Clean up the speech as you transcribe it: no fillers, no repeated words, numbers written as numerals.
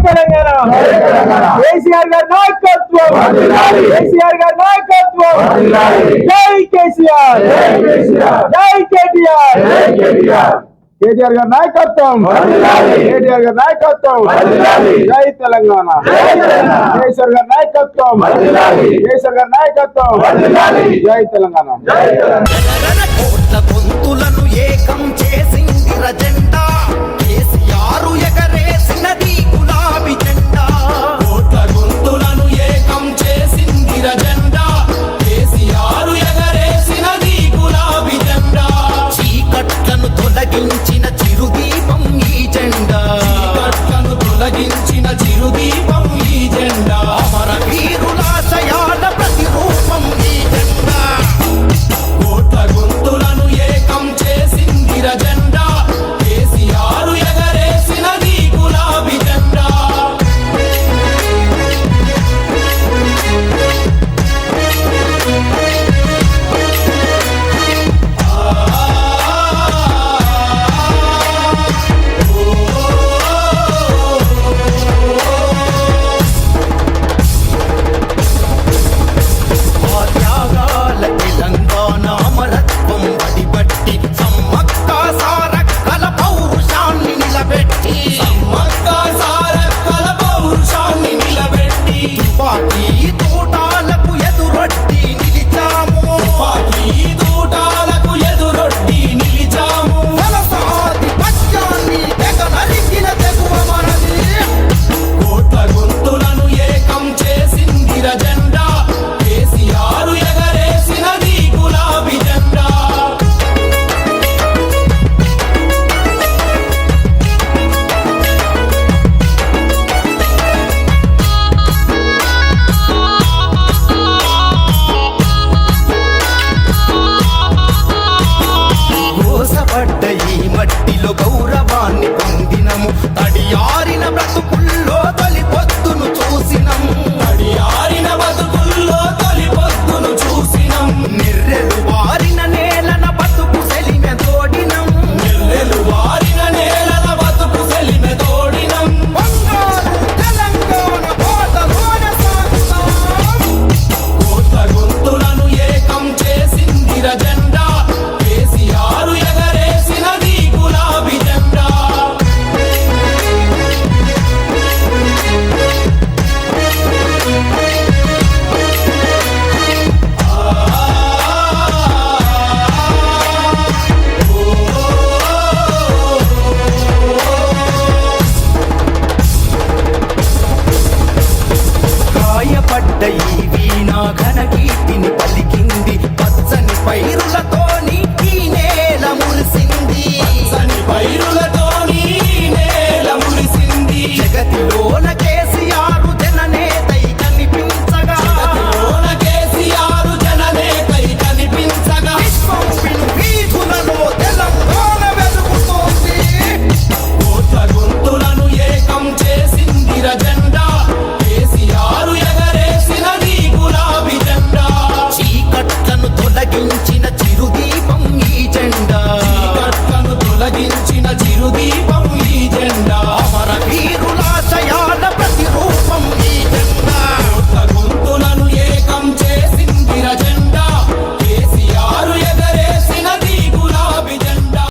తెలంగాణ కేసీఆర్ గారి నాయకత్వం కేసీఆర్ గారి నాయకత్వం జై కేసీఆర్ జై కేటీఆర్ కేటీఆర్ గారి నాయకత్వం కేటీఆర్ గారి నాయకత్వం జై తెలంగాణ కేసీఆర్ గారి నాయకత్వం కేసీఆర్ గారి నాయకత్వం జై తెలంగాణ ఏకం చేసింది జెండా కేసీఆర్ ఎగరేసినది గులాబీ జెండా కోట్ల గొంతులను ఏకం చేసింది జెండా కేసీఆర్ ఎగరేసినది గులాబీ జెండా చీకట్లను తొలగించిన చిరుదీపం ఈ జెండా చీకట్లను తొలగించిన చిరుదీపం